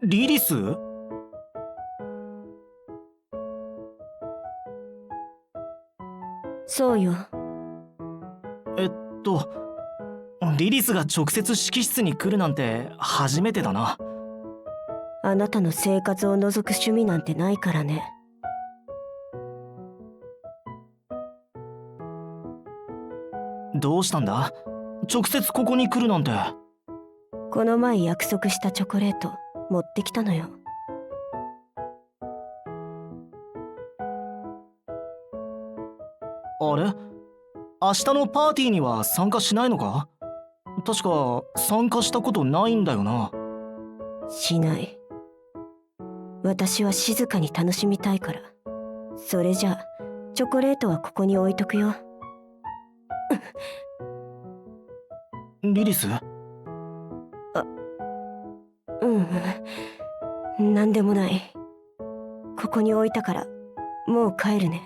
リリス？そうよ。えっとリリスが直接指揮室に来るなんて初めてだな。あなたの生活を覗く趣味なんてないからね。どうしたんだ？直接ここに来るなんて。この前約束したチョコレート持ってきたのよ。あれ？明日のパーティーには参加しないのか？確か参加したことないんだよな。しない。私は静かに楽しみたいから。それじゃあチョコレートはここに置いとくよ。リリス？なんでもない。ここに置いたからもう帰るね。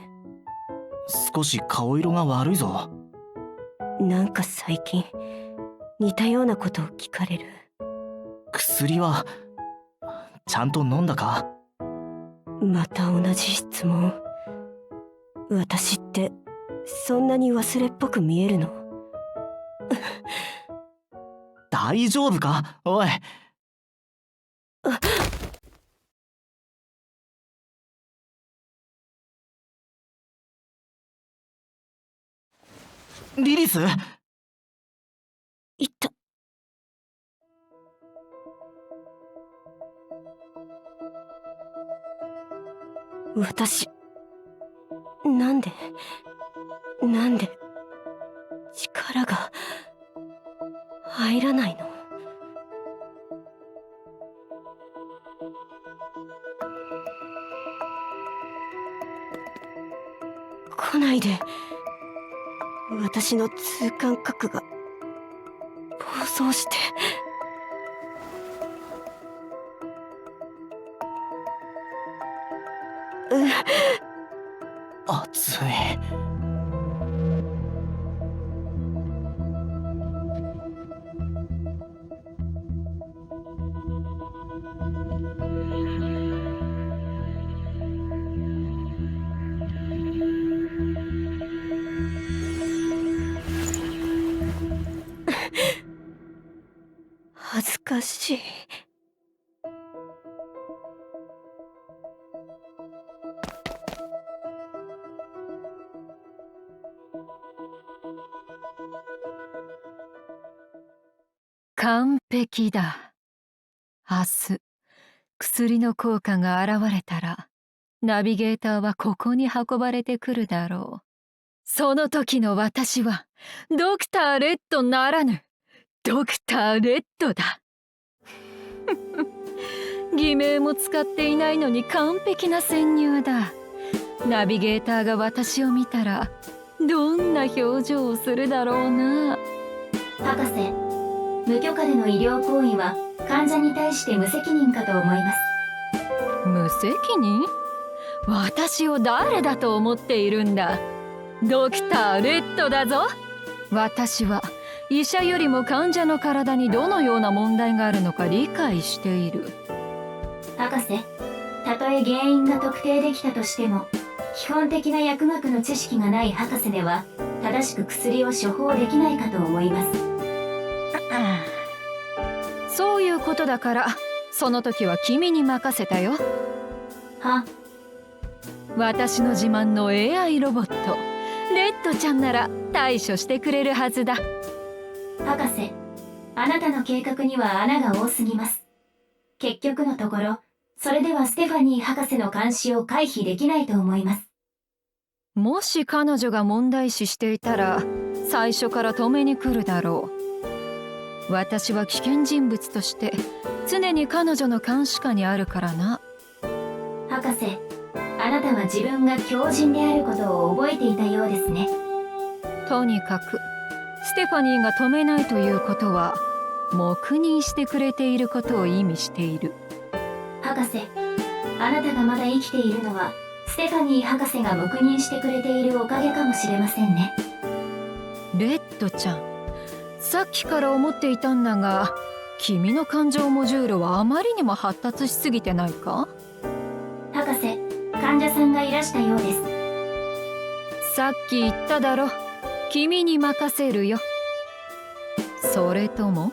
少し顔色が悪いぞ。なんか最近似たようなことを聞かれる。薬はちゃんと飲んだか？また同じ質問。私ってそんなに忘れっぽく見えるの？大丈夫か？おい。リリス？いった。私なんで力が入らないの？来ないで。私の痛感覚が暴走して。熱い。恥ずかしい。完璧だ。明日薬の効果が現れたらナビゲーターはここに運ばれてくるだろう。その時の私はドクター・レッドならぬドクター・レッドだ。偽名も使っていないのに完璧な潜入だ。ナビゲーターが私を見たらどんな表情をするだろうな。博士、無許可での医療行為は患者に対して無責任かと思います。無責任？私を誰だと思っているんだ。ドクター・レッドだぞ。私は医者よりも患者の体にどのような問題があるのか理解している。博士、たとえ原因が特定できたとしても基本的な薬学の知識がない博士では正しく薬を処方できないかと思います。そういうことだからその時は君に任せたよ。は？私の自慢の AI ロボットレッドちゃんなら対処してくれるはずだ。博士、あなたの計画には穴が多すぎます。結局のところそれではステファニー博士の監視を回避できないと思います。もし彼女が問題視していたら最初から止めに来るだろう。私は危険人物として常に彼女の監視下にあるからな。博士、あなたは自分が強靭であることを覚えていたようですね。とにかくステファニーが止めないということは黙認してくれていることを意味している。博士、あなたがまだ生きているのはステファニー博士が黙認してくれているおかげかもしれませんね。レッドちゃん、さっきから思っていたんだが君の感情モジュールはあまりにも発達しすぎてないか？博士、患者さんがいらしたようです。さっき言っただろ、君に任せるよ。それとも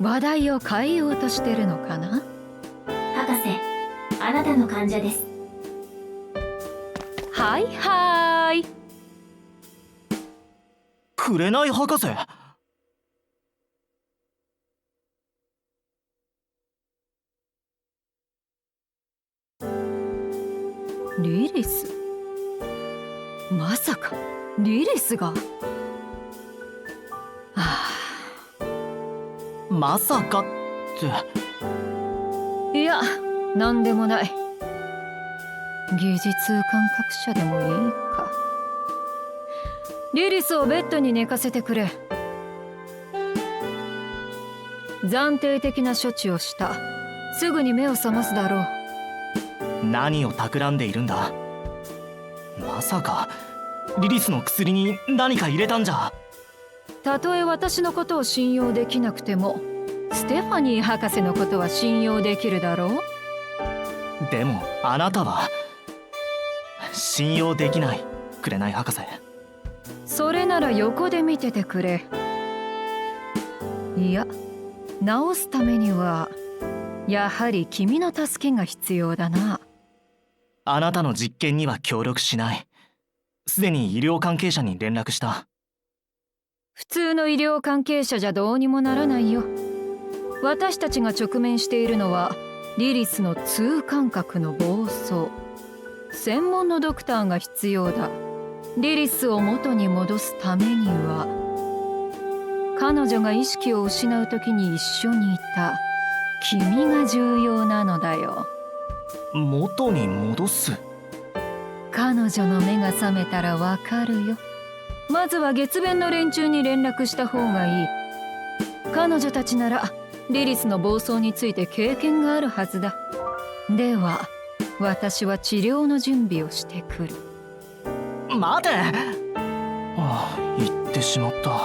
話題を変えようとしてるのかな？博士、あなたの患者です。はいはーい。紅博士。リリス？まさかリリスが？あまさかって。あ、いや、なんでもない。技術感覚者でもいいか。リリスをベッドに寝かせてくれ。暫定的な処置をした。すぐに目を覚ますだろう。何を企んでいるんだ。まさかリリスの薬に何か入れたんじゃ。たとえ私のことを信用できなくてもステファニー博士のことは信用できるだろう。でもあなたは信用できない、紅博士。それなら横で見ててくれ。いや、治すためにはやはり君の助けが必要だな。あなたの実験には協力しない。すでに医療関係者に連絡した。普通の医療関係者じゃどうにもならないよ。私たちが直面しているのはリリスの痛感覚の暴走。専門のドクターが必要だ。リリスを元に戻すためには。彼女が意識を失う時に一緒にいた君が重要なのだよ。元に戻す？彼女の目が覚めたらわかるよ。まずは月弁の連中に連絡した方がいい。彼女たちならリリスの暴走について経験があるはずだ。では私は治療の準備をしてくる。待て。ああ、言ってしまった。